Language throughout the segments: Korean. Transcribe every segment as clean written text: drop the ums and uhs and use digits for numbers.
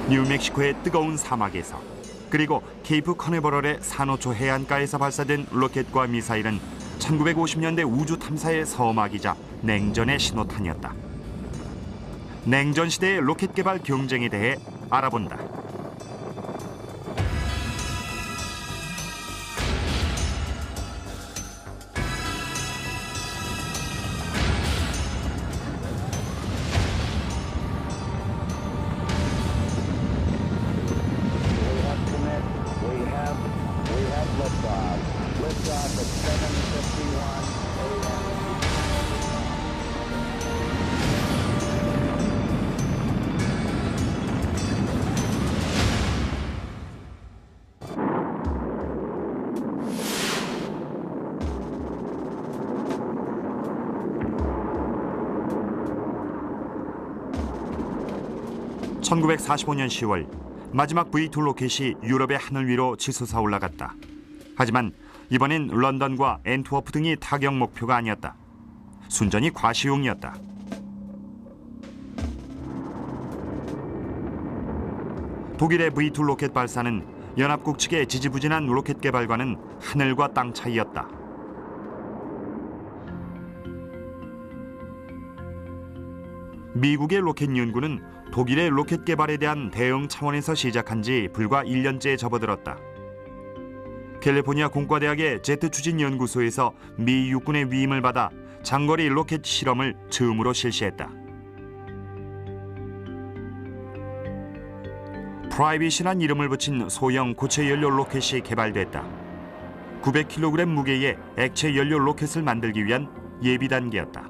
뉴멕시코의 뜨거운 사막에서 그리고 케이프 커네버럴의 산호초 해안가에서 발사된 로켓과 미사일은 1950년대 우주 탐사의 서막이자 냉전의 신호탄이었다. 냉전 시대의 로켓 개발 경쟁에 대해 알아본다. (1945년 10월) 마지막 V2 로켓이 유럽의 하늘 위로 치솟아 올라갔다. 하지만 이번엔 런던과 앤트워프 등이 타격 목표가 아니었다. 순전히 과시용이었다. 독일의 V2 로켓 발사는 연합국 측의 지지부진한 로켓 개발과는 하늘과 땅 차이였다. 미국의 로켓 연구는 독일의 로켓 개발에 대한 대응 차원에서 시작한 지 불과 1년째에 접어들었다. 캘리포니아 공과대학의 제트 추진 연구소에서 미 육군의 위임을 받아 장거리 로켓 실험을 처음으로 실시했다. 프라이빗이란 이름을 붙인 소형 고체 연료 로켓이 개발됐다. 900kg 무게의 액체 연료 로켓을 만들기 위한 예비 단계였다.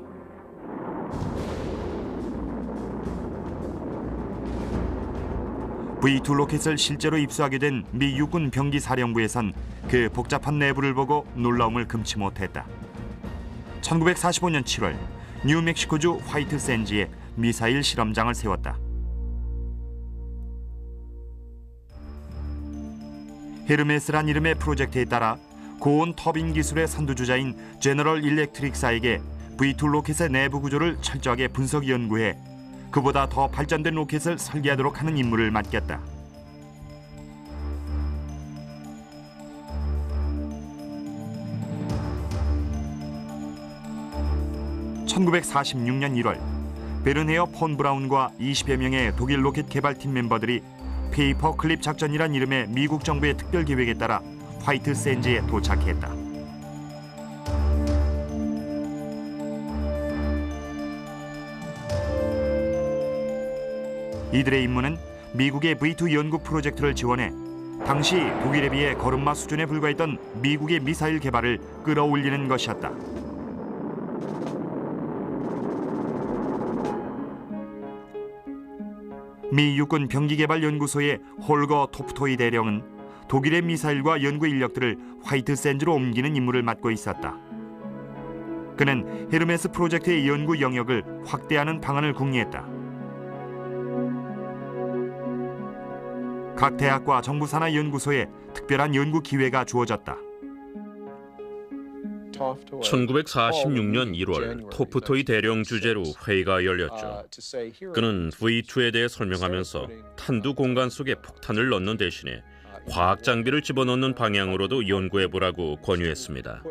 V2 로켓을 실제로 입수하게 된 미 육군 병기사령부에선 그 복잡한 내부를 보고 놀라움을 금치 못했다. 1945년 7월 뉴멕시코주 화이트 샌즈에 미사일 실험장을 세웠다. 헤르메스란 이름의 프로젝트에 따라 고온 터빈 기술의 선두주자인 제너럴 일렉트릭사에게 V2 로켓의 내부 구조를 철저하게 분석 연구해 그보다 더 발전된 로켓을 설계하도록 하는 임무를 맡겼다. (1946년 1월) 베른헤어 폰 브라운과 20여 명의 독일 로켓 개발팀 멤버들이 페이퍼 클립 작전이란 이름의 미국 정부의 특별 계획에 따라 화이트 샌즈에 도착했다. 이들의 임무는 미국의 V2 연구 프로젝트를 지원해 당시 독일에 비해 걸음마 수준에 불과했던 미국의 미사일 개발을 끌어올리는 것이었다. 미 육군 병기개발연구소의 홀거 토프토이 대령은 독일의 미사일과 연구 인력들을 화이트 샌즈로 옮기는 임무를 맡고 있었다. 그는 헤르메스 프로젝트의 연구 영역을 확대하는 방안을 궁리했다. 각 대학과 정부 산하 연구소에 특별한 연구 기회가 주어졌다. 1946년 1월 토프토이 대령 주재로 회의가 열렸죠. 그는 V2에 대해 설명하면서 탄두 공간 속에 폭탄을 넣는 대신에 과학 장비를 집어넣는 방향으로도 연구해보라고 권유했습니다.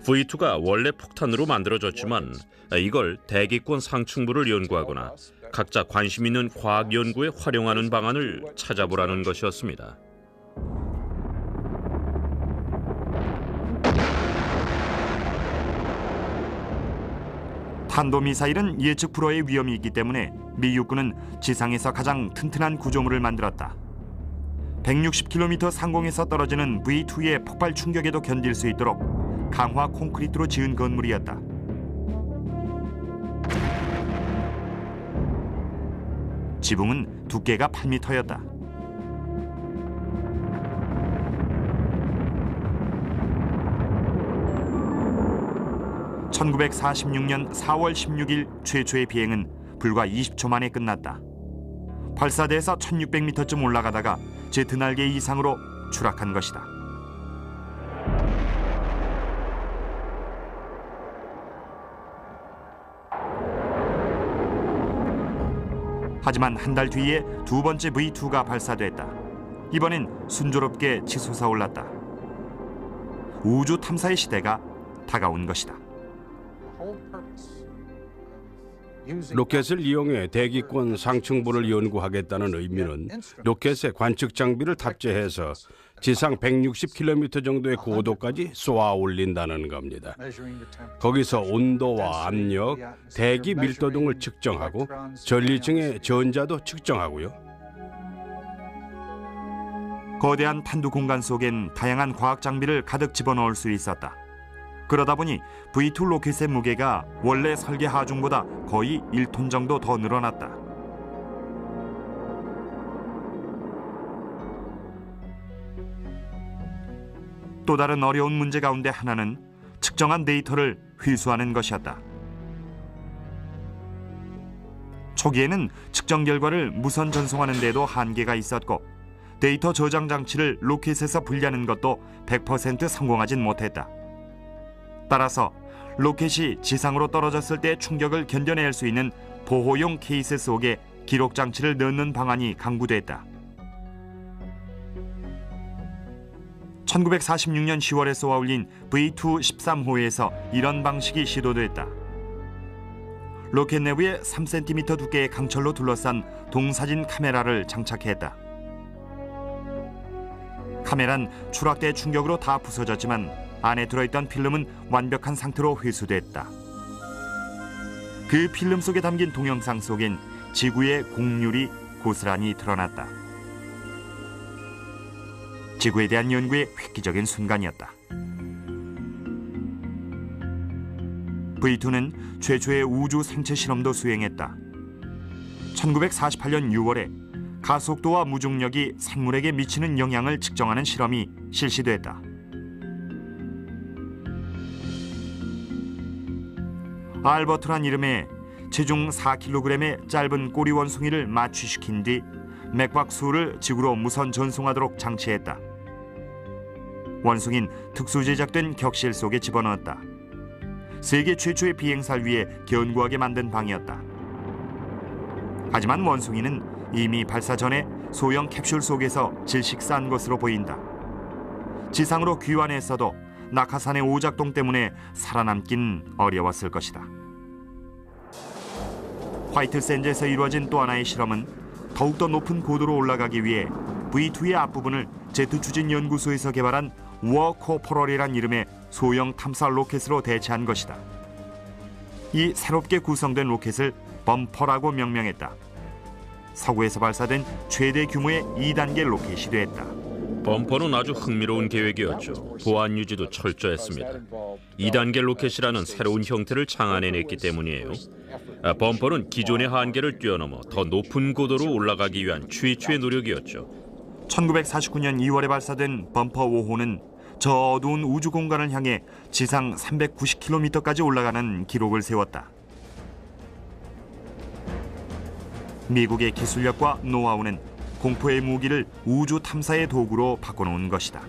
V2가 원래 폭탄으로 만들어졌지만 이걸 대기권 상층부를 연구하거나 각자 관심 있는 과학 연구에 활용하는 방안을 찾아보라는 것이었습니다. 탄도미사일은 예측 불허의 위험이 있기 때문에 미 육군은 지상에서 가장 튼튼한 구조물을 만들었다. 160km 상공에서 떨어지는 V2의 폭발 충격에도 견딜 수 있도록 강화 콘크리트로 지은 건물이었다. 지붕은 두께가 8m였다. (1946년 4월 16일) 최초의 비행은 불과 20초 만에 끝났다. 발사대에서 1600m쯤 올라가다가 제트 날개 이상으로 추락한 것이다. 하지만 한 달 뒤에 두 번째 V2가 발사됐다. 이번엔 순조롭게 치솟아올랐다. 우주 탐사의 시대가 다가온 것이다. 로켓을 이용해 대기권 상층부를 연구하겠다는 의미는 로켓에 관측 장비를 탑재해서 지상 160km 정도의 고도까지 쏘아 올린다는 겁니다. 거기서 온도와 압력, 대기 밀도 등을 측정하고 전리층의 전자도 측정하고요. 거대한 탄두 공간 속엔 다양한 과학 장비를 가득 집어넣을 수 있었다. 그러다 보니 V2 로켓의 무게가 원래 설계 하중보다 거의 1톤 정도 더 늘어났다. 또 다른 어려운 문제 가운데 하나는 측정한 데이터를 회수하는 것이었다. 초기에는 측정 결과를 무선 전송하는 데도 한계가 있었고 데이터 저장 장치를 로켓에서 분리하는 것도 100% 성공하진 못했다. 따라서 로켓이 지상으로 떨어졌을 때 충격을 견뎌낼 수 있는 보호용 케이스 속에 기록 장치를 넣는 방안이 강구됐다. 1946년 10월에 쏘아올린 V2 13호에서 이런 방식이 시도됐다. 로켓 내부에 3cm 두께의 강철로 둘러싼 동사진 카메라를 장착했다. 카메라는 추락대 충격으로 다 부서졌지만 안에 들어있던 필름은 완벽한 상태로 회수됐다. 그 필름 속에 담긴 동영상 속엔 지구의 곡률이 고스란히 드러났다. 지구에 대한 연구의 획기적인 순간이었다. V2는 최초의 우주 생체 실험도 수행했다. 1948년 6월에 가속도와 무중력이 생물에게 미치는 영향을 측정하는 실험이 실시됐다. 알버트란 이름의 체중 4kg의 짧은 꼬리 원숭이를 마취시킨 뒤 맥박수를 지구로 무선 전송하도록 장치했다. 원숭이는 특수 제작된 격실 속에 집어넣었다. 세계 최초의 비행사를 위해 견고하게 만든 방이었다. 하지만 원숭이는 이미 발사 전에 소형 캡슐 속에서 질식사한 것으로 보인다. 지상으로 귀환했어도 낙하산의 오작동 때문에 살아남긴 어려웠을 것이다. 화이트샌즈에서 이루어진 또 하나의 실험은 더욱더 높은 고도로 올라가기 위해 V2의 앞부분을 제트 추진 연구소에서 개발한 워코포럴이란 이름의 소형 탐사 로켓으로 대체한 것이다. 이 새롭게 구성된 로켓을 범퍼라고 명명했다. 서구에서 발사된 최대 규모의 2단계 로켓이 됐다. 범퍼는 아주 흥미로운 계획이었죠. 보안 유지도 철저했습니다. 2단계 로켓이라는 새로운 형태를 창안해냈기 때문이에요. 범퍼는 기존의 한계를 뛰어넘어 더 높은 고도로 올라가기 위한 최초의 노력이었죠. 1949년 2월에 발사된 범퍼 5호는 저 어두운 우주 공간을 향해 지상 390km까지 올라가는 기록을 세웠다. 미국의 기술력과 노하우는 공포의 무기를 우주 탐사의 도구로 바꿔놓은 것이다.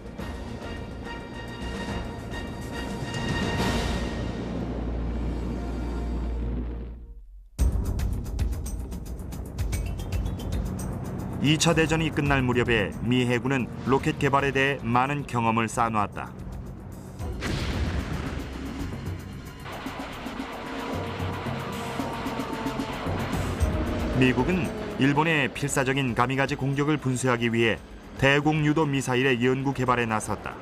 (2차) 대전이 끝날 무렵에 미 해군은 로켓 개발에 대해 많은 경험을 쌓아놓았다. 미국은 일본의 필사적인 가미가제 공격을 분쇄하기 위해 대공유도 미사일의 연구 개발에 나섰다.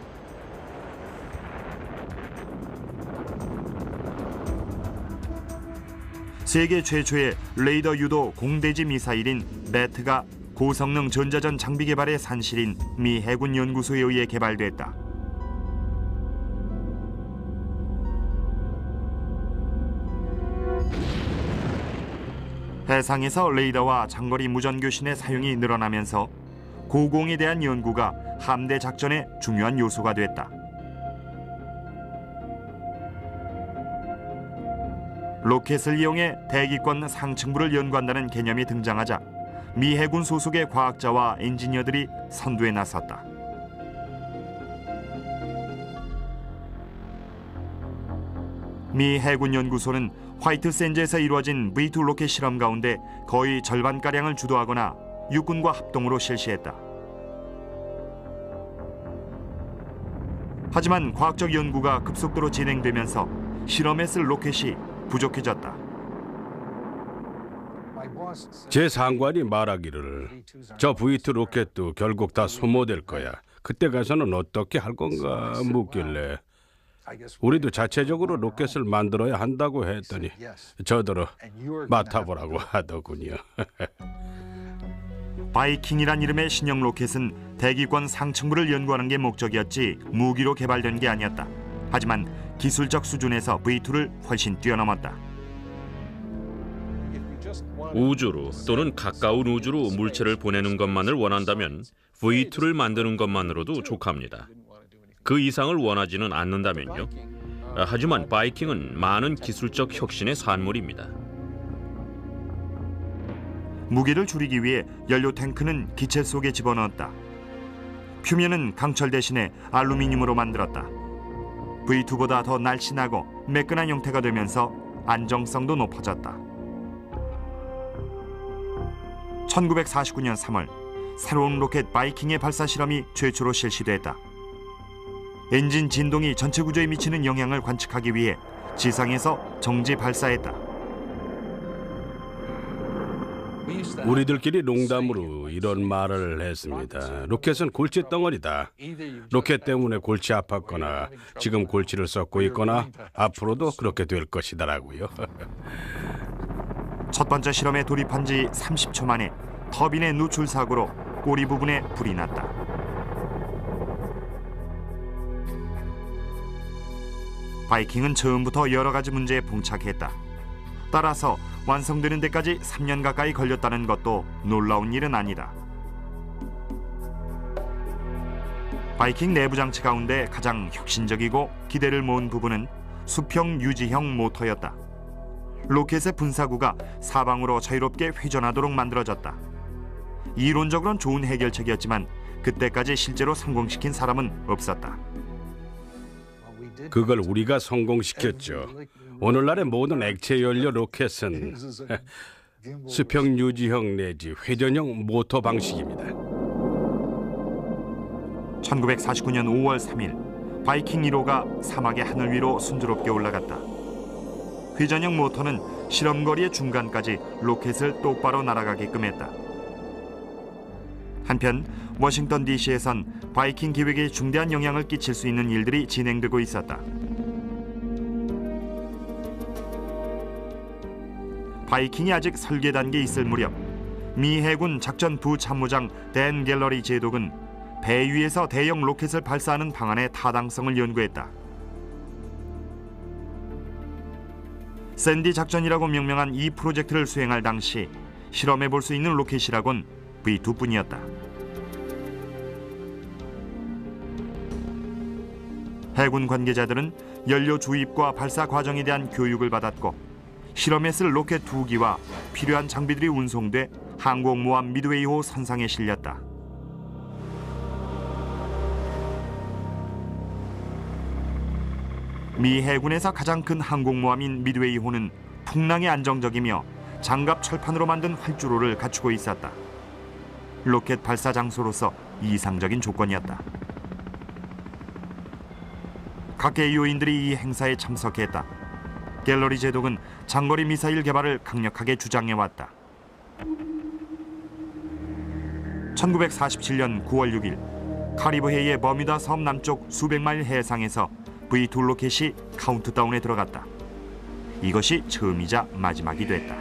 세계 최초의 레이더 유도 공대지 미사일인 배트가 고성능 전자전 장비 개발의 산실인 미 해군 연구소에 의해 개발됐다. 해상에서 레이더와 장거리 무전교신의 사용이 늘어나면서 고공에 대한 연구가 함대 작전의 중요한 요소가 됐다. 로켓을 이용해 대기권 상층부를 연구한다는 개념이 등장하자 미 해군 소속의 과학자와 엔지니어들이 선두에 나섰다. 미 해군 연구소는 화이트 샌즈에서 이루어진 V2 로켓 실험 가운데 거의 절반가량을 주도하거나 육군과 합동으로 실시했다. 하지만 과학적 연구가 급속도로 진행되면서 실험에 쓸 로켓이 부족해졌다. 제 상관이 말하기를 저 V2 로켓도 결국 다 소모될 거야. 그때 가서는 어떻게 할 건가 묻길래 우리도 자체적으로 로켓을 만들어야 한다고 했더니 저더러 맡아보라고 하더군요. 바이킹이란 이름의 신형 로켓은 대기권 상층부를 연구하는 게 목적이었지 무기로 개발된 게 아니었다. 하지만 기술적 수준에서 V2를 훨씬 뛰어넘었다. 우주로 또는 가까운 우주로 물체를 보내는 것만을 원한다면 V2를 만드는 것만으로도 족합니다. 그 이상을 원하지는 않는다면요. 하지만 바이킹은 많은 기술적 혁신의 산물입니다. 무게를 줄이기 위해 연료 탱크는 기체 속에 집어넣었다. 표면은 강철 대신에 알루미늄으로 만들었다. V2보다 더 날씬하고 매끈한 형태가 되면서 안정성도 높아졌다. 1949년 3월 새로운 로켓 바이킹의 발사 실험이 최초로 실시됐다. 엔진 진동이 전체 구조에 미치는 영향을 관측하기 위해 지상에서 정지 발사했다. 우리들끼리 농담으로 이런 말을 했습니다. 로켓은 골치 덩어리다. 로켓 때문에 골치 아팠거나 지금 골치를 썩고 있거나 앞으로도 그렇게 될 것이더라고요. 첫 번째 실험에 돌입한 지 30초 만에 터빈의 누출 사고로 꼬리 부분에 불이 났다. 바이킹은 처음부터 여러 가지 문제에 봉착했다. 따라서 완성되는 데까지 3년 가까이 걸렸다는 것도 놀라운 일은 아니다. 바이킹 내부 장치 가운데 가장 혁신적이고 기대를 모은 부분은 수평 유지형 모터였다. 로켓의 분사구가 사방으로 자유롭게 회전하도록 만들어졌다. 이론적으로는 좋은 해결책이었지만 그때까지 실제로 성공시킨 사람은 없었다. 그걸 우리가 성공시켰죠. 오늘날의 모든 액체 연료 로켓은 수평 유지형 내지 회전형 모터 방식입니다. 1949년 5월 3일 바이킹 1호가 사막의 하늘 위로 순조롭게 올라갔다. 회전형 모터는 실험거리의 중간까지 로켓을 똑바로 날아가게끔 했다. 한편 워싱턴 DC에선 바이킹 계획에 중대한 영향을 끼칠 수 있는 일들이 진행되고 있었다. 바이킹이 아직 설계 단계에 있을 무렵 미 해군 작전 부참모장 댄 갤러리 제독은 배 위에서 대형 로켓을 발사하는 방안의 타당성을 연구했다. 샌디 작전이라고 명명한 이 프로젝트를 수행할 당시 실험해 볼 수 있는 로켓이라곤 V2뿐이었다. 해군 관계자들은 연료 주입과 발사 과정에 대한 교육을 받았고 실험에 쓸 로켓 2기와 필요한 장비들이 운송돼 항공모함 미드웨이호 선상에 실렸다. 미 해군에서 가장 큰 항공모함인 미드웨이호는 풍랑에 안정적이며 장갑 철판으로 만든 활주로를 갖추고 있었다. 로켓 발사 장소로서 이상적인 조건이었다. 각계의 요인들이 이 행사에 참석했다. 갤러리 제독은 장거리 미사일 개발을 강력하게 주장해왔다. 1947년 9월 6일 카리브해의 버뮤다 섬 남쪽 수백 마일 해상에서 V2 로켓이 카운트다운에 들어갔다. 이것이 처음이자 마지막이 됐다.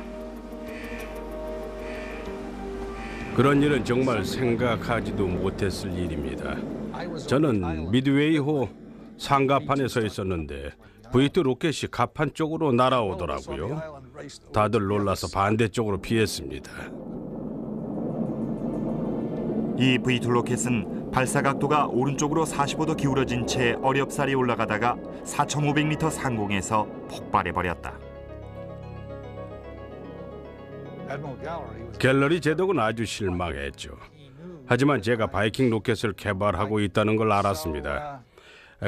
그런 일은 정말 생각하지도 못했을 일입니다. 저는 미드웨이호 상가판에 서 있었는데 V2 로켓이 가판 쪽으로 날아오더라고요. 다들 놀라서 반대쪽으로 피했습니다. 이 V2 로켓은 발사 각도가 오른쪽으로 45도 기울어진 채 어렵사리 올라가다가 4,500m 상공에서 폭발해버렸다. 갤러리 제독은 아주 실망했죠. 하지만 제가 바이킹 로켓을 개발하고 있다는 걸 알았습니다.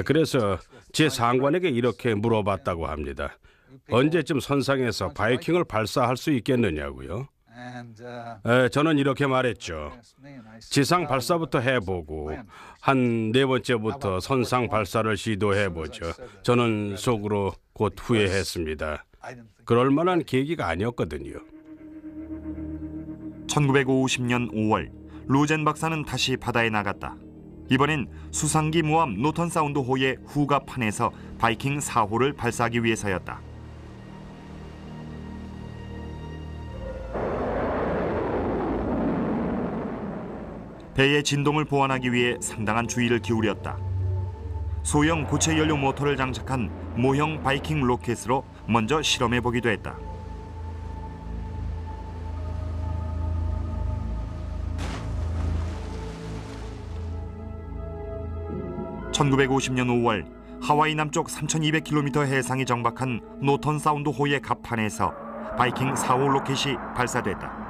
그래서 제 상관에게 이렇게 물어봤다고 합니다. 언제쯤 선상에서 바이킹을 발사할 수 있겠느냐고요. 저는 이렇게 말했죠. 지상 발사부터 해보고 한 4번째부터 선상 발사를 시도해보죠. 저는 속으로 곧 후회했습니다. 그럴 만한 계기가 아니었거든요. 1950년 5월 로젠 박사는 다시 바다에 나갔다. 이번엔 수상기 모함 노턴 사운드 호의 후가판에서 바이킹 4호를 발사하기 위해서였다. 배의 진동을 보완하기 위해 상당한 주의를 기울였다. 소형 고체 연료 모터를 장착한 모형 바이킹 로켓으로 먼저 실험해보기도 했다. (1950년 5월) 하와이 남쪽 3,200km 해상이 정박한 노턴 사운드 호의 갑판에서 바이킹 4호 로켓이 발사됐다.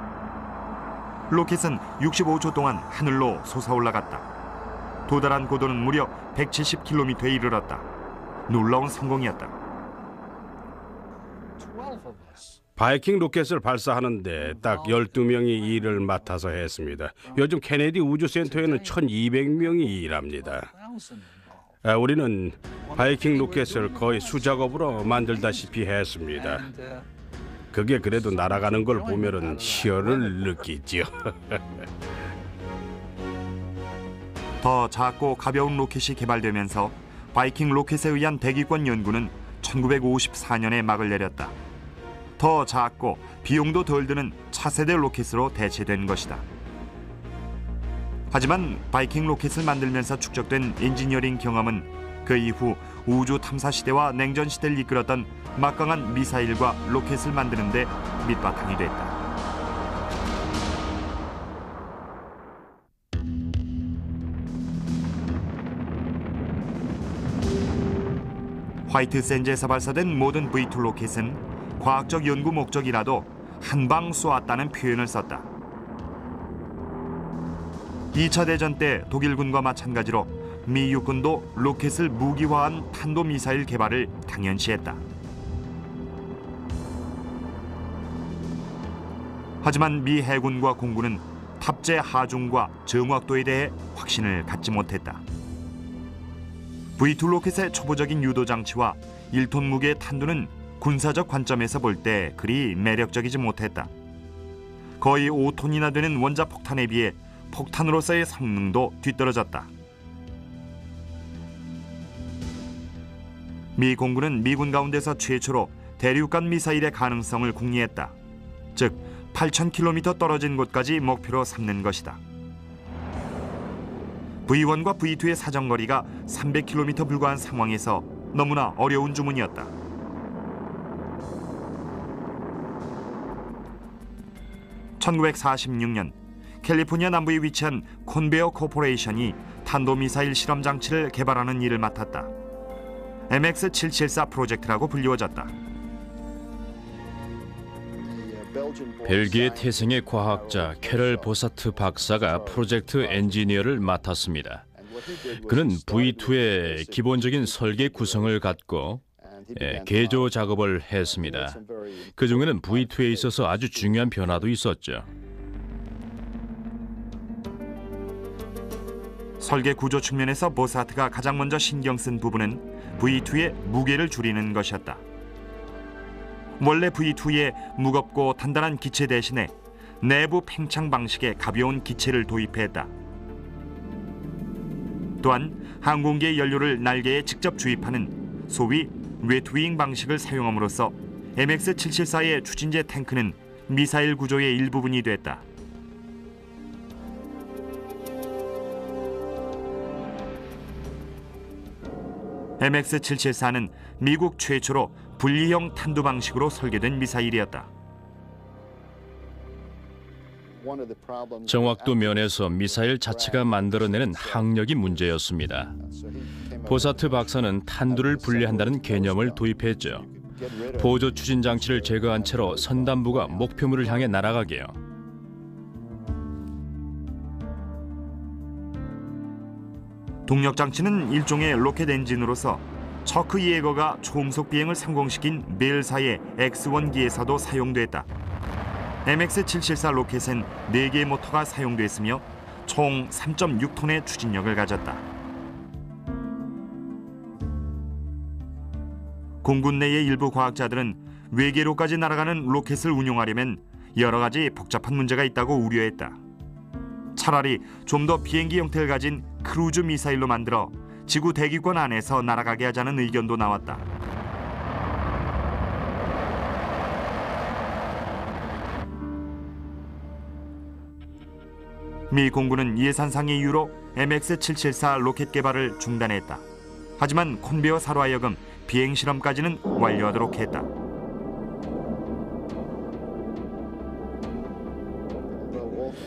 로켓은 65초 동안 하늘로 솟아올라갔다. 도달한 고도는 무려 170km에 이르렀다. 놀라운 성공이었다. 바이킹 로켓을 발사하는데 딱 12명이 일을 맡아서 했습니다. 요즘 케네디 우주센터에는 1,200명이 일합니다. 우리는 바이킹 로켓을 거의 수작업으로 만들다시피 했습니다. 그게 그래도 날아가는 걸 보면은 희열을 느끼죠. 더 작고 가벼운 로켓이 개발되면서 바이킹 로켓에 의한 대기권 연구는 1954년에 막을 내렸다. 더 작고 비용도 덜 드는 차세대 로켓으로 대체된 것이다. 하지만 바이킹 로켓을 만들면서 축적된 엔지니어링 경험은 그 이후 우주 탐사 시대와 냉전 시대를 이끌었던 막강한 미사일과 로켓을 만드는 데 밑바탕이 됐다. 화이트 샌즈에서 발사된 모든 V2 로켓은 과학적 연구 목적이라도 한 방 쏘았다는 표현을 썼다. 2차 대전 때 독일군과 마찬가지로 미 육군도 로켓을 무기화한 탄도미사일 개발을 당연시했다. 하지만 미 해군과 공군은 탑재 하중과 정확도에 대해 확신을 갖지 못했다. V2 로켓의 초보적인 유도 장치와 1톤 무게의 탄두는 군사적 관점에서 볼 때 그리 매력적이지 못했다. 거의 5톤이나 되는 원자 폭탄에 비해 폭탄으로서의 성능도 뒤떨어졌다. 미 공군은 미군 가운데서 최초로 대륙간 미사일의 가능성을 궁리했다. 즉 8,000km 떨어진 곳까지 목표로 삼는 것이다. V1과 V2의 사정거리가 300km 불과한 상황에서 너무나 어려운 주문이었다. (1946년) 캘리포니아 남부에 위치한 콘베어 코퍼레이션이 탄도미사일 실험 장치를 개발하는 일을 맡았다. MX774 프로젝트라고 불리워졌다. 벨기에 태생의 과학자 캐럴 보사트 박사가 프로젝트 엔지니어를 맡았습니다. 그는 V2의 기본적인 설계 구성을 갖고 개조 작업을 했습니다. 그 중에는 V2에 있어서 아주 중요한 변화도 있었죠. 설계 구조 측면에서 보사트가 가장 먼저 신경 쓴 부분은 V2의 무게를 줄이는 것이었다. 원래 V2에 무겁고 단단한 기체 대신에 내부 팽창 방식의 가벼운 기체를 도입했다. 또한 항공기의 연료를 날개에 직접 주입하는 소위 웨트윙 방식을 사용함으로써 MX774의 추진제 탱크는 미사일 구조의 일부분이 됐다. MX774는 미국 최초로 분리형 탄두 방식으로 설계된 미사일이었다. 정확도 면에서 미사일 자체가 만들어내는 항력이 문제였습니다. 보사트 박사는 탄두를 분리한다는 개념을 도입했죠. 보조 추진 장치를 제거한 채로 선단부가 목표물을 향해 날아가게요. 동력 장치는 일종의 로켓 엔진으로서 처크 예거가 초음속 비행을 성공시킨 벨사의 X1기에서도 사용됐다. MX-774 로켓은 4개의 모터가 사용됐으며 총 3.6톤의 추진력을 가졌다. 공군 내의 일부 과학자들은 외계로까지 날아가는 로켓을 운용하려면 여러 가지 복잡한 문제가 있다고 우려했다. 차라리 좀 더 비행기 형태를 가진 크루즈 미사일로 만들어 지구 대기권 안에서 날아가게 하자는 의견도 나왔다. 미 공군은 예산상의 이유로 MX-774 로켓 개발을 중단했다. 하지만 콘베어사로 하여금 비행 실험까지는 완료하도록 했다.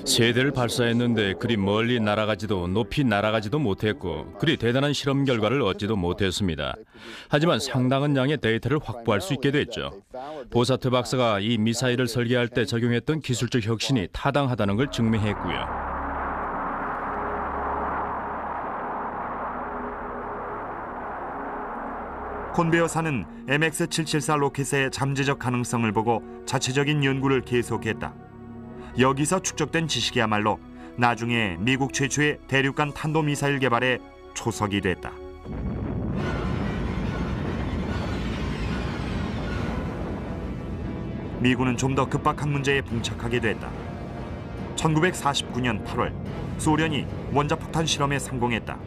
세 대를 발사했는데 그리 멀리 날아가지도 높이 날아가지도 못했고 그리 대단한 실험 결과를 얻지도 못했습니다. 하지만 상당한 양의 데이터를 확보할 수 있게 됐죠. 보사트 박사가 이 미사일을 설계할 때 적용했던 기술적 혁신이 타당하다는 걸 증명했고요. 콘베어사는 MX-774 로켓의 잠재적 가능성을 보고 자체적인 연구를 계속했다. 여기서 축적된 지식이야말로 나중에 미국 최초의 대륙간 탄도미사일 개발의 초석이 됐다. 미군은 좀 더 급박한 문제에 봉착하게 됐다. 1949년 8월 소련이 원자폭탄 실험에 성공했다.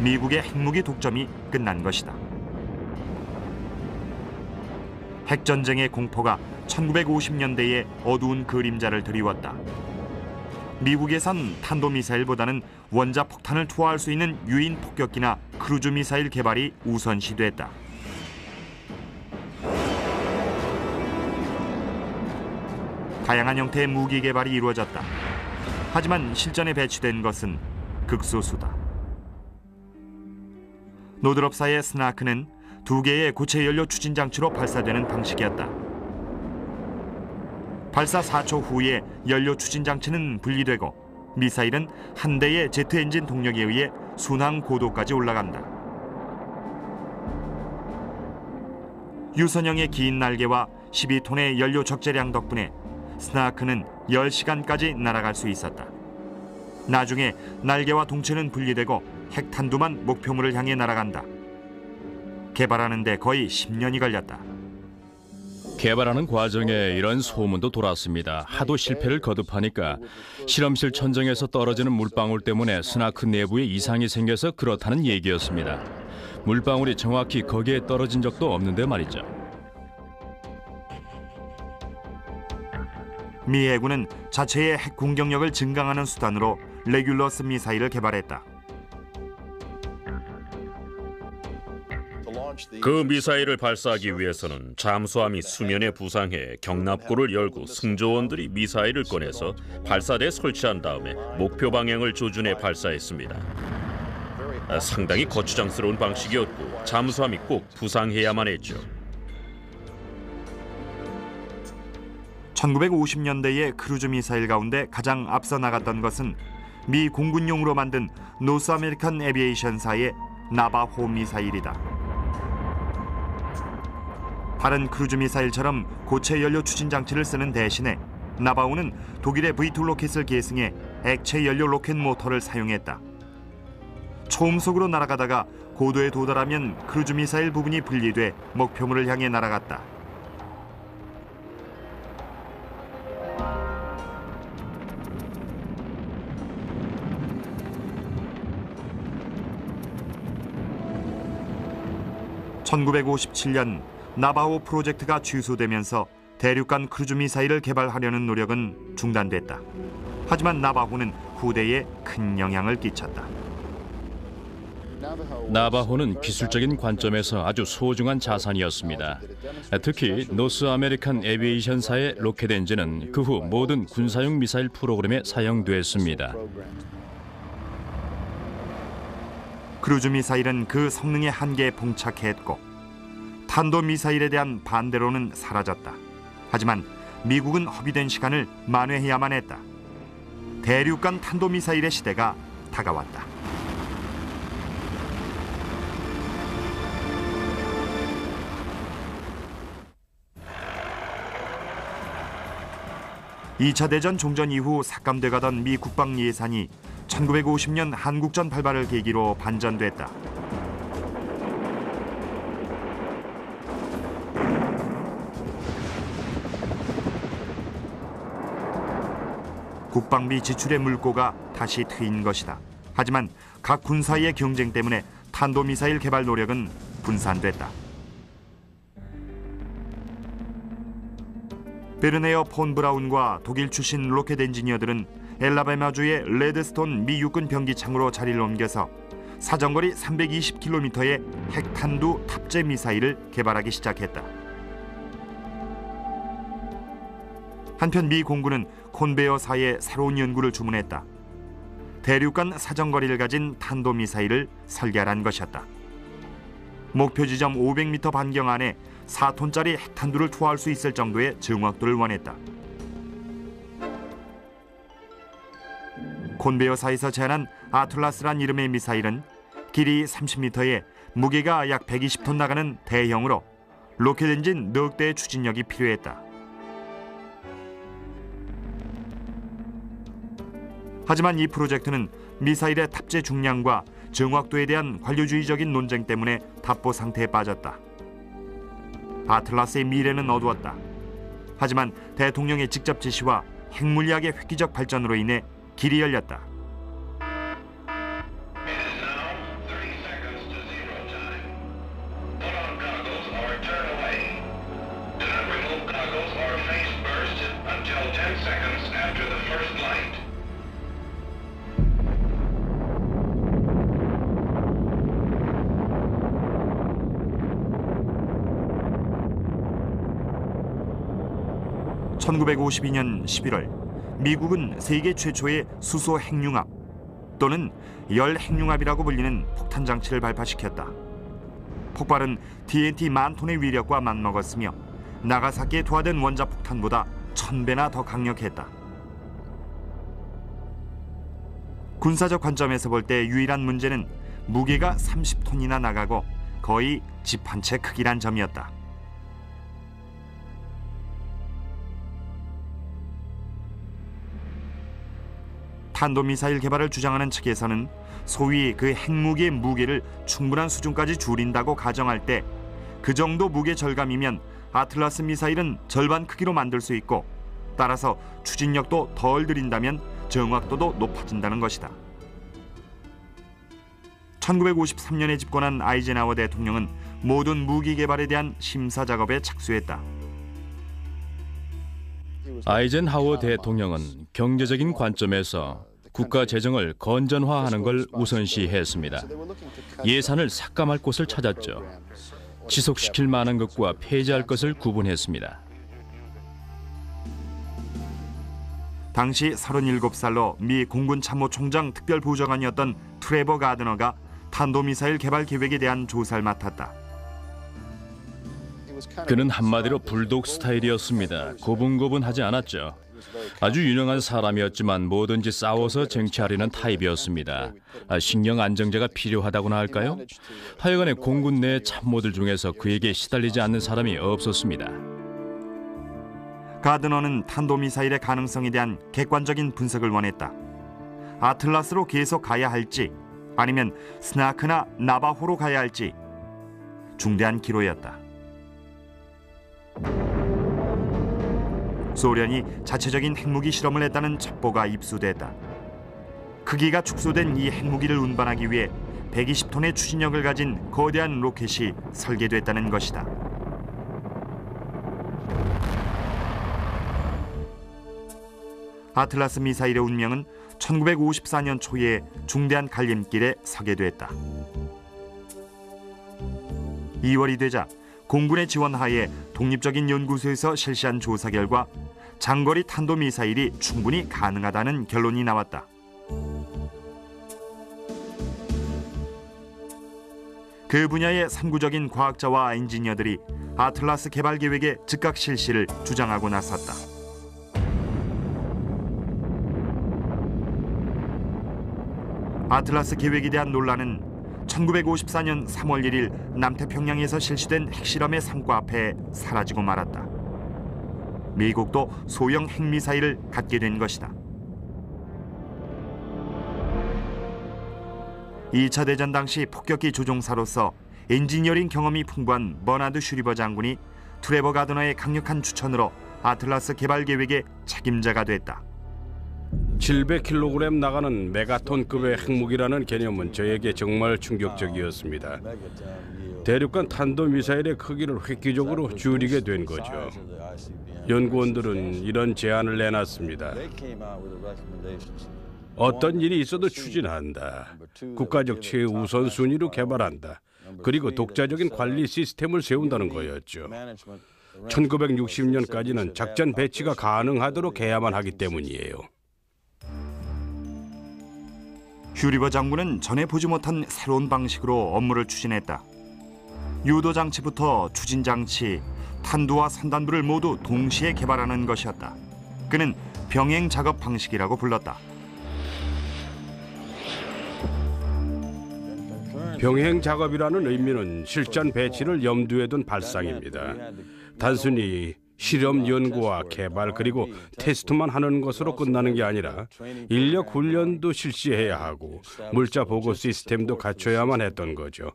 미국의 핵무기 독점이 끝난 것이다. 핵전쟁의 공포가 1950년대에 어두운 그림자를 드리웠다. 미국에선 탄도미사일보다는 원자폭탄을 투하할 수 있는 유인 폭격기나 크루즈 미사일 개발이 우선시됐다. 다양한 형태의 무기 개발이 이루어졌다. 하지만 실전에 배치된 것은 극소수다. 노드럽사의 스나크는 2개의 고체 연료 추진 장치로 발사되는 방식이었다. 발사 4초 후에 연료 추진 장치는 분리되고 미사일은 한 대의 제트 엔진 동력에 의해 순항 고도까지 올라간다. 유선형의 긴 날개와 12톤의 연료 적재량 덕분에 스나크는 10시간까지 날아갈 수 있었다. 나중에 날개와 동체는 분리되고 핵탄두만 목표물을 향해 날아간다. 개발하는 데 거의 10년이 걸렸다. 개발하는 과정에 이런 소문도 돌았습니다. 하도 실패를 거듭하니까 실험실 천정에서 떨어지는 물방울 때문에 스나크 내부에 이상이 생겨서 그렇다는 얘기였습니다. 물방울이 정확히 거기에 떨어진 적도 없는데 말이죠. 미 해군은 자체의 핵 공격력을 증강하는 수단으로 레귤러스 미사일을 개발했다. 그 미사일을 발사하기 위해서는 잠수함이 수면에 부상해 경납고를 열고 승조원들이 미사일을 꺼내서 발사대에 설치한 다음에 목표 방향을 조준해 발사했습니다. 상당히 거추장스러운 방식이었고 잠수함이 꼭 부상해야만 했죠. 1950년대의 크루즈 미사일 가운데 가장 앞서 나갔던 것은 미 공군용으로 만든 노스 아메리칸 에비에이션사의 나바호 미사일이다. 다른 크루즈 미사일처럼 고체 연료 추진 장치를 쓰는 대신에 나바호는 독일의 V2 로켓을 계승해 액체 연료 로켓 모터를 사용했다. 초음속으로 날아가다가 고도에 도달하면 크루즈 미사일 부분이 분리돼 목표물을 향해 날아갔다. (1957년) 나바호 프로젝트가 취소되면서 대륙간 크루즈 미사일을 개발하려는 노력은 중단됐다. 하지만 나바호는 후대에 큰 영향을 끼쳤다. 나바호는 기술적인 관점에서 아주 소중한 자산이었습니다. 특히 노스 아메리칸 에비에이션사의 로켓 엔진은 그 후 모든 군사용 미사일 프로그램에 사용됐습니다. 크루즈 미사일은 그 성능의 한계에 봉착했고 탄도미사일에 대한 반대로는 사라졌다. 하지만 미국은 허비된 시간을 만회해야만 했다. 대륙간 탄도미사일의 시대가 다가왔다. 2차 대전 종전 이후 삭감돼 가던 미 국방 예산이 1950년 한국전 발발을 계기로 반전됐다. 국방비 지출의 물꼬가 다시 트인 것이다. 하지만 각 군사의 경쟁 때문에 탄도미사일 개발 노력은 분산됐다. 베르네어 폰 브라운과 독일 출신 로켓 엔지니어들은 엘라바마주의 레드스톤 미 육군 병기창으로 자리를 옮겨서 사정거리 320km의 핵탄두 탑재 미사일을 개발하기 시작했다. 한편 미 공군은 콘베어사에 새로운 연구를 주문했다. 대륙간 사정거리를 가진 탄도미사일을 설계하란 것이었다. 목표 지점 500m 반경 안에 4톤짜리 핵탄두를 투하할 수 있을 정도의 정확도를 원했다. 콘베어사에서 제안한 아틀라스란 이름의 미사일은 길이 30m에 무게가 약 120톤 나가는 대형으로 로켓 엔진 넉 대의 추진력이 필요했다. 하지만 이 프로젝트는 미사일의 탑재 중량과 정확도에 대한 관료주의적인 논쟁 때문에 답보 상태에 빠졌다. 아틀라스의 미래는 어두웠다. 하지만 대통령의 직접 지시와 핵물리학의 획기적 발전으로 인해 길이 열렸다. (1952년 11월) 미국은 세계 최초의 수소 핵융합 또는 열 핵융합이라고 불리는 폭탄 장치를 발파시켰다. 폭발은 TNT 10,000톤의 위력과 맞먹었으며 나가사키에 투하된 원자폭탄보다 1000배나 더 강력했다. 군사적 관점에서 볼 때 유일한 문제는 무게가 30톤이나 나가고 거의 집 한 채 크기란 점이었다. 탄도미사일 개발을 주장하는 측에서는 소위 그 핵무기의 무게를 충분한 수준까지 줄인다고 가정할 때 그 정도 무게 절감이면 아틀라스 미사일은 절반 크기로 만들 수 있고 따라서 추진력도 덜 들인다면 정확도도 높아진다는 것이다. 1953년에 집권한 아이젠하워 대통령은 모든 무기 개발에 대한 심사 작업에 착수했다. 아이젠하워 대통령은 경제적인 관점에서 국가 재정을 건전화하는 걸 우선시했습니다. 예산을 삭감할 곳을 찾았죠. 지속시킬 만한 것과 폐지할 것을 구분했습니다. 당시 37살로 미 공군 참모총장 특별보좌관이었던 트레버 가드너가 탄도미사일 개발 계획에 대한 조사를 맡았다. 그는 한마디로 불독 스타일이었습니다. 고분고분하지 않았죠. 아주 유능한 사람이었지만 뭐든지 싸워서 쟁취하려는 타입이었습니다. 신경 안정제가 필요하다고나 할까요? 하여간에 공군 내 참모들 중에서 그에게 시달리지 않는 사람이 없었습니다. 가드너는 탄도미사일의 가능성에 대한 객관적인 분석을 원했다. 아틀라스로 계속 가야 할지 아니면 스나크나 나바호로 가야 할지 중대한 기로였다. 소련이 자체적인 핵무기 실험을 했다는 첩보가 입수됐다. 크기가 축소된 이 핵무기를 운반하기 위해 120톤의 추진력을 가진 거대한 로켓이 설계됐다는 것이다. 아틀라스 미사일의 운명은 1954년 초에 중대한 갈림길에 서게 됐다. 2월이 되자 공군의 지원하에 독립적인 연구소에서 실시한 조사 결과 장거리 탄도미사일이 충분히 가능하다는 결론이 나왔다. 그 분야의 선구적인 과학자와 엔지니어들이 아틀라스 개발 계획의 즉각 실시를 주장하고 나섰다. 아틀라스 계획에 대한 논란은 1954년 3월 1일 남태평양에서 실시된 핵실험의 성과 앞에 사라지고 말았다. 미국도 소형 핵미사일을 갖게 된 것이다. 2차 대전 당시 폭격기 조종사로서 엔지니어링 경험이 풍부한 버나드 슈리버 장군이 트레버 가드너의 강력한 추천으로 아틀라스 개발 계획의 책임자가 됐다. 700kg 나가는 메가톤급의 핵무기라는 개념은 저에게 정말 충격적이었습니다. 대륙간 탄도미사일의 크기를 획기적으로 줄이게 된 거죠. 연구원들은 이런 제안을 내놨습니다. 어떤 일이 있어도 추진한다. 국가적 최우선순위로 개발한다. 그리고 독자적인 관리 시스템을 세운다는 거였죠. 1960년까지는 작전 배치가 가능하도록 해야만 하기 때문이에요. 슈리버 장군은 전에 보지 못한 새로운 방식으로 업무를 추진했다. 유도 장치부터 추진 장치, 탄두와 산단부를 모두 동시에 개발하는 것이었다. 그는 병행 작업 방식이라고 불렀다. 병행 작업이라는 의미는 실전 배치를 염두에 둔 발상입니다. 단순히 실험 연구와 개발 그리고 테스트만 하는 것으로 끝나는 게 아니라 인력 훈련도 실시해야 하고 물자 보고 시스템도 갖춰야만 했던 거죠.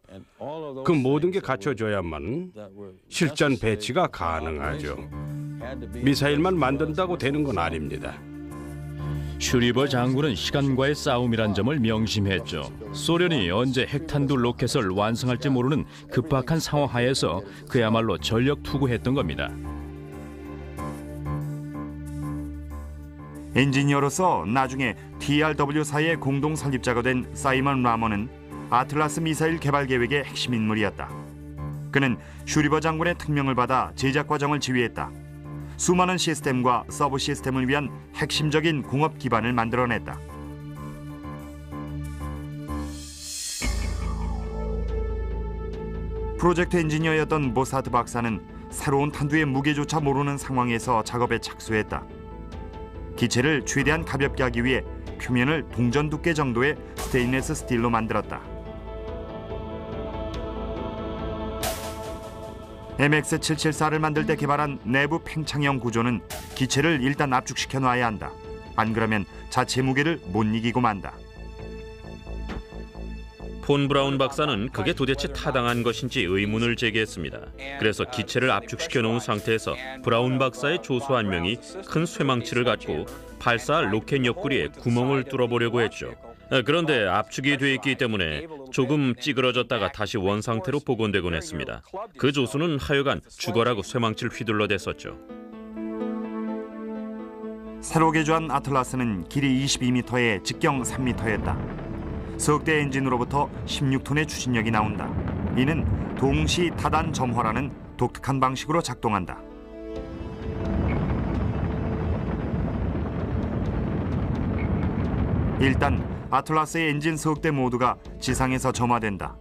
그 모든 게 갖춰져야만 실전 배치가 가능하죠. 미사일만 만든다고 되는 건 아닙니다. 슈리버 장군은 시간과의 싸움이란 점을 명심했죠. 소련이 언제 핵탄두 로켓을 완성할지 모르는 급박한 상황 하에서 그야말로 전력 투구했던 겁니다. 엔지니어로서 나중에 TRW사의 공동 설립자가 된 사이먼 라먼은 아틀라스 미사일 개발 계획의 핵심 인물이었다. 그는 슈리버 장군의 특명을 받아 제작 과정을 지휘했다. 수많은 시스템과 서브 시스템을 위한 핵심적인 공업 기반을 만들어냈다. 프로젝트 엔지니어였던 보사트 박사는 새로운 탄두의 무게조차 모르는 상황에서 작업에 착수했다. 기체를 최대한 가볍게 하기 위해 표면을 동전 두께 정도의 스테인리스 스틸로 만들었다. MX774를 만들 때 개발한 내부 팽창형 구조는 기체를 일단 압축시켜 놔야 한다. 안 그러면 자체 무게를 못 이기고 만다. 폰 브라운 박사는 그게 도대체 타당한 것인지 의문을 제기했습니다. 그래서 기체를 압축시켜 놓은 상태에서 브라운 박사의 조수 한 명이 큰 쇠망치를 갖고 발사할 로켓 옆구리에 구멍을 뚫어보려고 했죠. 그런데 압축이 돼 있기 때문에 조금 찌그러졌다가 다시 원상태로 복원되곤 했습니다. 그 조수는 하여간 죽어라고 쇠망치를 휘둘러댔었죠. 새로 개조한 아틀라스는 길이 22m에 직경 3m였다. 석대 엔진으로부터 16톤의 추진력이 나온다. 이는 동시 타단 점화라는 독특한 방식으로 작동한다. 일단 아틀라스의 엔진 석대 모두가 지상에서 점화된다.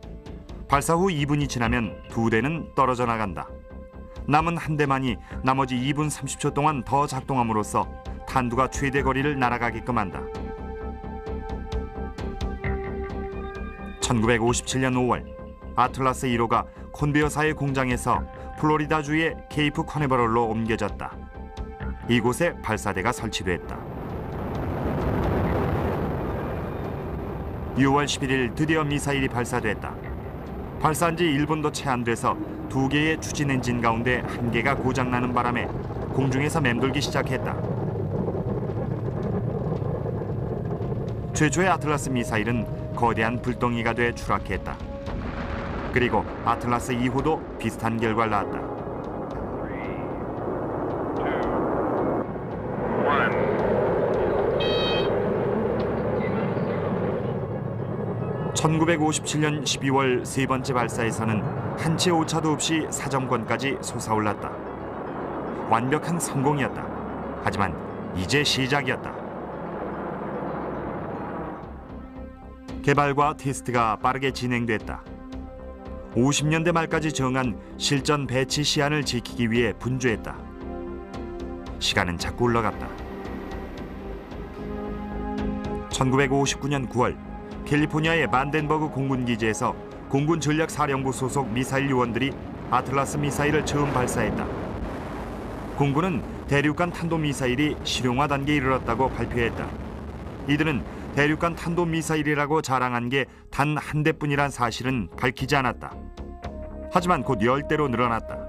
발사 후 2분이 지나면 두 대는 떨어져 나간다. 남은 한 대만이 나머지 2분 30초 동안 더 작동함으로써 탄두가 최대 거리를 날아가게끔 한다. 1957년 5월 아틀라스 1호가 콘베어사의 공장에서 플로리다주의 케이프 커네버럴로 옮겨졌다. 이곳에 발사대가 설치됐다. 6월 11일 드디어 미사일이 발사됐다. 발사한 지 1분도 채 안 돼서 두 개의 추진 엔진 가운데 한 개가 고장나는 바람에 공중에서 맴돌기 시작했다. 최초의 아틀라스 미사일은 거대한 불덩이가 돼 추락했다. 그리고 아틀라스 2호도 비슷한 결과를 낳았다. 1957년 12월 세 번째 발사에서는 한 채 오차도 없이 사정권까지 솟아올랐다. 완벽한 성공이었다. 하지만 이제 시작이었다. 개발과 테스트가 빠르게 진행됐다. 50년대 말까지 정한 실전 배치 시한을 지키기 위해 분주했다. 시간은 자꾸 흘러갔다. 1959년 9월 캘리포니아의 반덴버그 공군기지에서 공군전략사령부 소속 미사일 요원들이 아틀라스 미사일을 처음 발사했다. 공군은 대륙간 탄도미사일이 실용화 단계에 이르렀다고 발표했다. 이들은 대륙간 탄도미사일이라고 자랑한 게 단 한 대뿐이란 사실은 밝히지 않았다. 하지만 곧 10대로 늘어났다.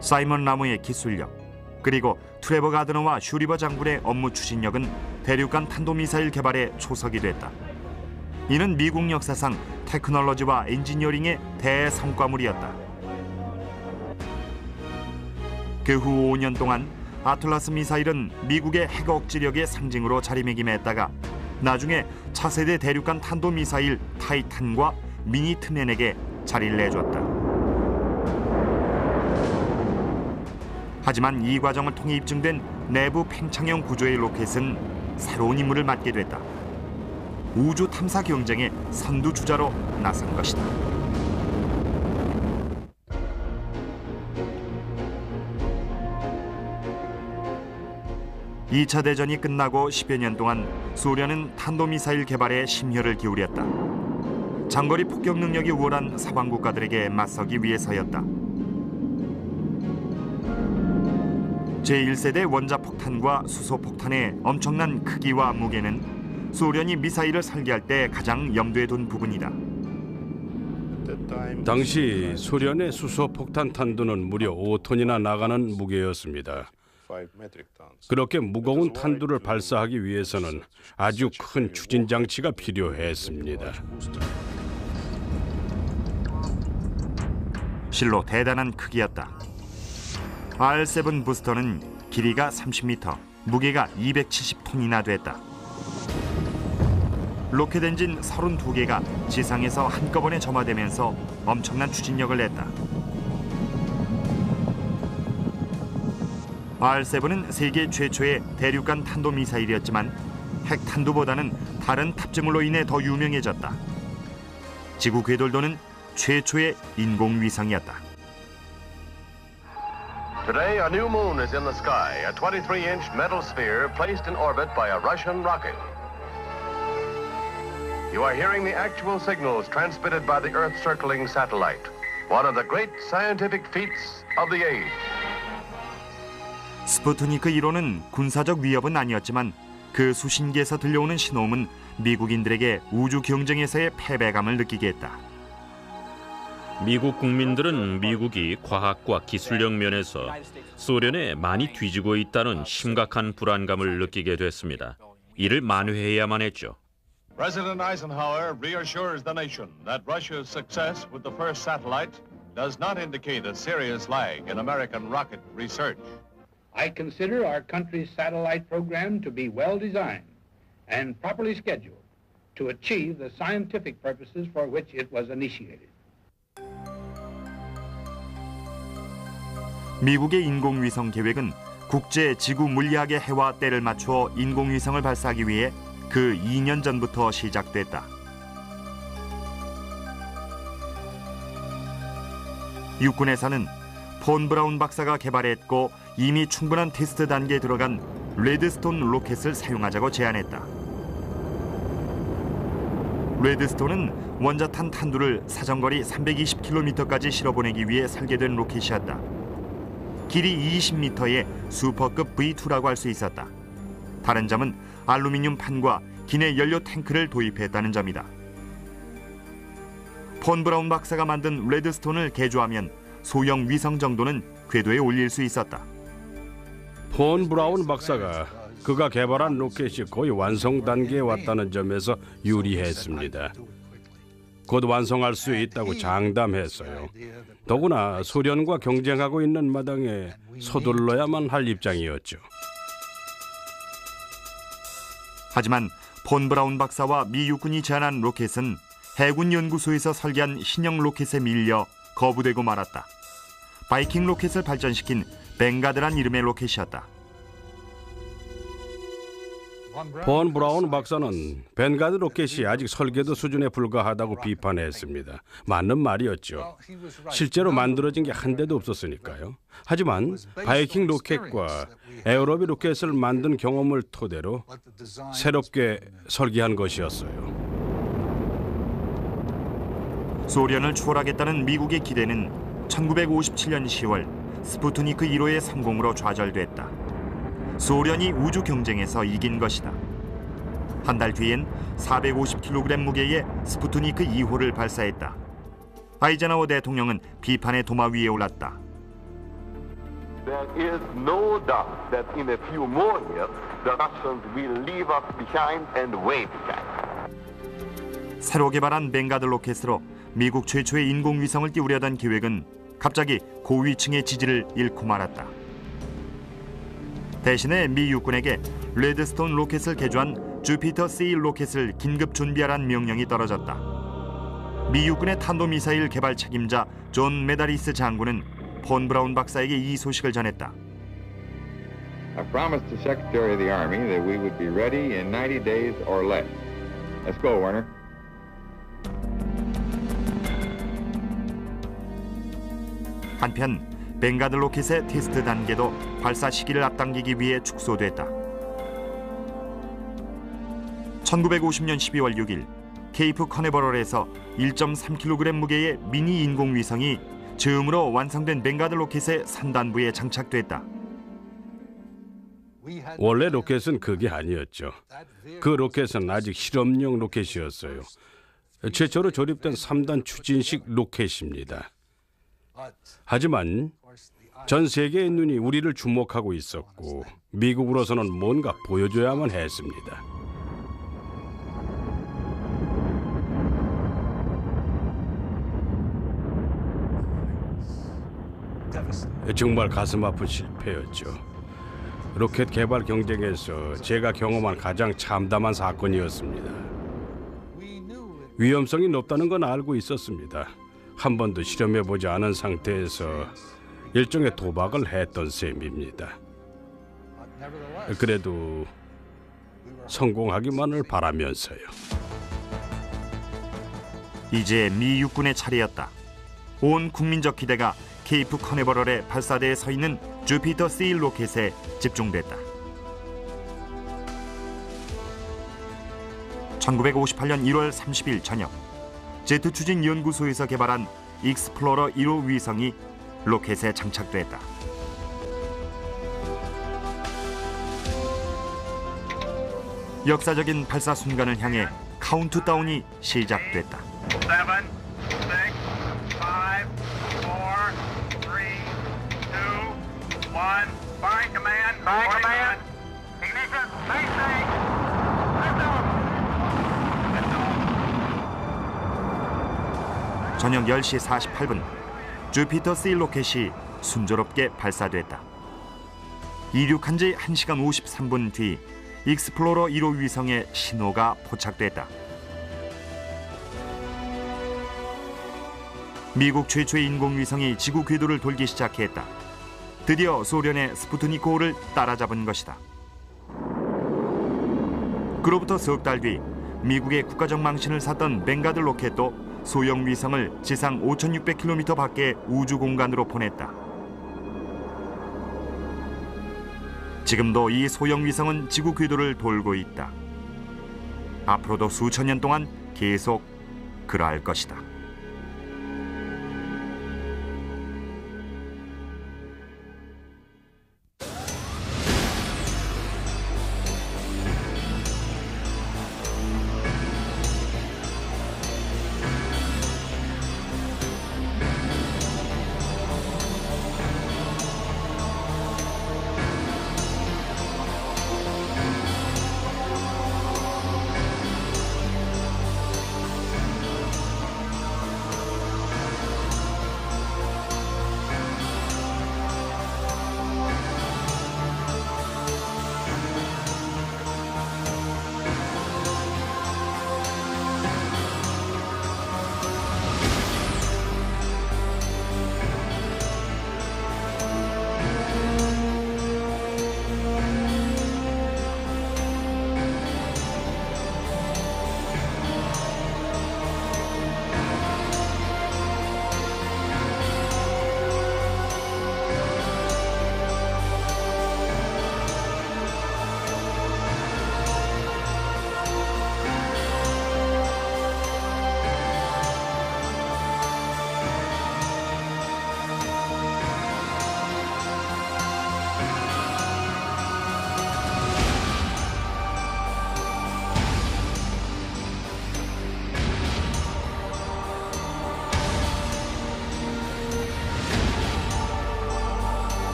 사이먼 라모의 기술력, 그리고 트레버 가드너와 슈리버 장군의 업무 추진력은 대륙간 탄도미사일 개발의 초석이 됐다. 이는 미국 역사상 테크놀로지와 엔지니어링의 대성과물이었다. 그 후 5년 동안 아틀라스 미사일은 미국의 핵 억지력의 상징으로 자리매김했다가 나중에 차세대 대륙간 탄도미사일 타이탄과 미니트맨에게 자리를 내줬다. 하지만 이 과정을 통해 입증된 내부 팽창형 구조의 로켓은 새로운 임무를 맡게 됐다. 우주 탐사 경쟁의 선두주자로 나선 것이다. 2차 대전이 끝나고 10여 년 동안 소련은 탄도미사일 개발에 심혈을 기울였다. 장거리 폭격 능력이 우월한 서방 국가들에게 맞서기 위해서였다. 제1세대 원자폭탄과 수소폭탄의 엄청난 크기와 무게는 소련이 미사일을 설계할 때 가장 염두에 둔 부분이다. 당시 소련의 수소폭탄 탄두는 무려 5톤이나 나가는 무게였습니다. 그렇게 무거운 탄두를 발사하기 위해서는 아주 큰 추진 장치가 필요했습니다. 실로 대단한 크기였다. R7 부스터는 길이가 30m, 무게가 270톤이나 됐다. 로켓 엔진 32개가 지상에서 한꺼번에 점화되면서 엄청난 추진력을 냈다. R7은 세계 최초의 대륙간 탄도미사일이었지만 핵탄두보다는 다른 탑재물로 인해 더 유명해졌다. 지구 궤돌도는 최초의 인공위성이었다. Today, a new moon is in the sky, a 23-inch metal sphere placed in orbit by a Russian rocket. You are hearing the actual signals transmitted by the Earth-circling satellite, one of the great scientific feats of the age. 스푸트니크 1호는 군사적 위협은 아니었지만 그 수신기에서 들려오는 신호음은 미국인들에게 우주 경쟁에서의 패배감을 느끼게 했다. 미국 국민들은 미국이 과학과 기술력 면에서 소련에 많이 뒤지고 있다는 심각한 불안감을 느끼게 됐습니다. 이를 만회해야만 했죠. President Eisenhower reassures the nation that Russia's success with the first satellite does not indicate a serious lag in American rocket research. I consider our country's satellite program to be well designed and properly scheduled to achieve the scientific purposes for which it was initiated. 미국의 인공위성 계획은 국제 지구 물리학의 해와 때를 맞추어 인공위성을 발사하기 위해 그 2년 전부터 시작됐다. 육군에서는 폰 브라운 박사가 개발했고 이미 충분한 테스트 단계에 들어간 레드스톤 로켓을 사용하자고 제안했다. 레드스톤은 원자탄 탄두를 사정거리 320km까지 실어보내기 위해 설계된 로켓이었다. 길이 20m의 슈퍼급 V2라고 할 수 있었다. 다른 점은 알루미늄 판과 기내 연료 탱크를 도입했다는 점이다. 폰 브라운 박사가 만든 레드스톤을 개조하면 소형 위성 정도는 궤도에 올릴 수 있었다. 폰 브라운 박사가 그가 개발한 로켓이 거의 완성 단계에 왔다는 점에서 유리했습니다. 곧 완성할 수 있다고 장담했어요. 더구나 소련과 경쟁하고 있는 마당에 서둘러야만 할 입장이었죠. 하지만 폰 브라운 박사와 미 육군이 제안한 로켓은 해군 연구소에서 설계한 신형 로켓에 밀려 거부되고 말았다. 바이킹 로켓을 발전시킨 벵가드란 이름의 로켓이었다. 폰 브라운 박사는 벵가드 로켓이 아직 설계도 수준에 불과하다고 비판했습니다. 맞는 말이었죠. 실제로 만들어진 게 한 대도 없었으니까요. 하지만 바이킹 로켓과 에어로비 로켓을 만든 경험을 토대로 새롭게 설계한 것이었어요. 소련을 추월하겠다는 미국의 기대는 1957년 10월 스푸트니크 1호의 성공으로 좌절됐다. 소련이 우주 경쟁에서 이긴 것이다. 한 달 뒤엔 450kg 무게의 스푸트니크 2호를 발사했다. 아이젠하워 대통령은 비판의 도마 위에 올랐다. There is no doubt that in a few more years, the Russians will leave us behind and way behind. 새로 개발한 뱅가드 로켓으로 미국 최초의 인공위성을 띄우려던 계획은 갑자기 고위층의 지지를 잃고 말았다. 대신에 미 육군에게 레드스톤 로켓을 개조한 주피터 C 로켓을 긴급 준비하라는 명령이 떨어졌다. 미 육군의 탄도미사일 개발 책임자 존 메다리스 장군은 폰 브라운 박사에게 이 소식을 전했다. I promised the Secretary of the Army that we would be ready in 90 days or less. Let's go, Werner. 한편 뱅가드 로켓의 테스트 단계도 발사 시기를 앞당기기 위해 축소됐다. 1950년 12월 6일 케이프 커네버럴에서 1.3kg 무게의 미니 인공위성이 처음으로 완성된 뱅가드 로켓의 산단부에 장착됐다. 원래 로켓은 그게 아니었죠. 그 로켓은 아직 실험용 로켓이었어요. 최초로 조립된 3단 추진식 로켓입니다. 하지만 전 세계의 눈이 우리를 주목하고 있었고 미국으로서는 뭔가 보여줘야만 했습니다. 정말 가슴 아픈 실패였죠. 로켓 개발 경쟁에서 제가 경험한 가장 참담한 사건이었습니다. 위험성이 높다는 건 알고 있었습니다. 한 번도 실험해보지 않은 상태에서 일종의 도박을 했던 셈입니다. 그래도 성공하기만을 바라면서요. 이제 미 육군의 차례였다. 온 국민적 기대가 케이프 커네버럴의 발사대에 서 있는 주피터 C 로켓에 집중됐다. 1958년 1월 30일 저녁 제트 추진 연구소에서 개발한 익스플로러 1호 위성이 로켓에 장착됐다. 역사적인 발사 순간을 향해 카운트다운이 시작됐다. 7, 6, 5, 4, 3, 2, 1. Fire command. Fire command. Ignition. Basic. 저녁 10시 48분 주피터 C 로켓이 순조롭게 발사됐다. 이륙한 지 1시간 53분 뒤 익스플로러 1호 위성의 신호가 포착됐다. 미국 최초의 인공위성이 지구 궤도를 돌기 시작했다. 드디어 소련의 스푸트니크 5를 따라잡은 것이다. 그로부터 석 달 뒤 미국의 국가적 망신을 샀던 뱅가드 로켓도 소형 위성을 지상 5,600km 밖의 우주 공간으로 보냈다. 지금도 이 소형 위성은 지구 궤도를 돌고 있다. 앞으로도 수천 년 동안 계속 그러할 것이다.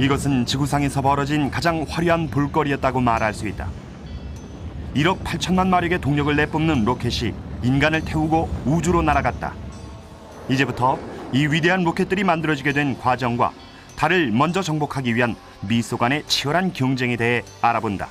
이것은 지구상에서 벌어진 가장 화려한 볼거리였다고 말할 수 있다. 1억 8천만 마력의 동력을 내뿜는 로켓이 인간을 태우고 우주로 날아갔다. 이제부터 이 위대한 로켓들이 만들어지게 된 과정과 달을 먼저 정복하기 위한 미소 간의 치열한 경쟁에 대해 알아본다.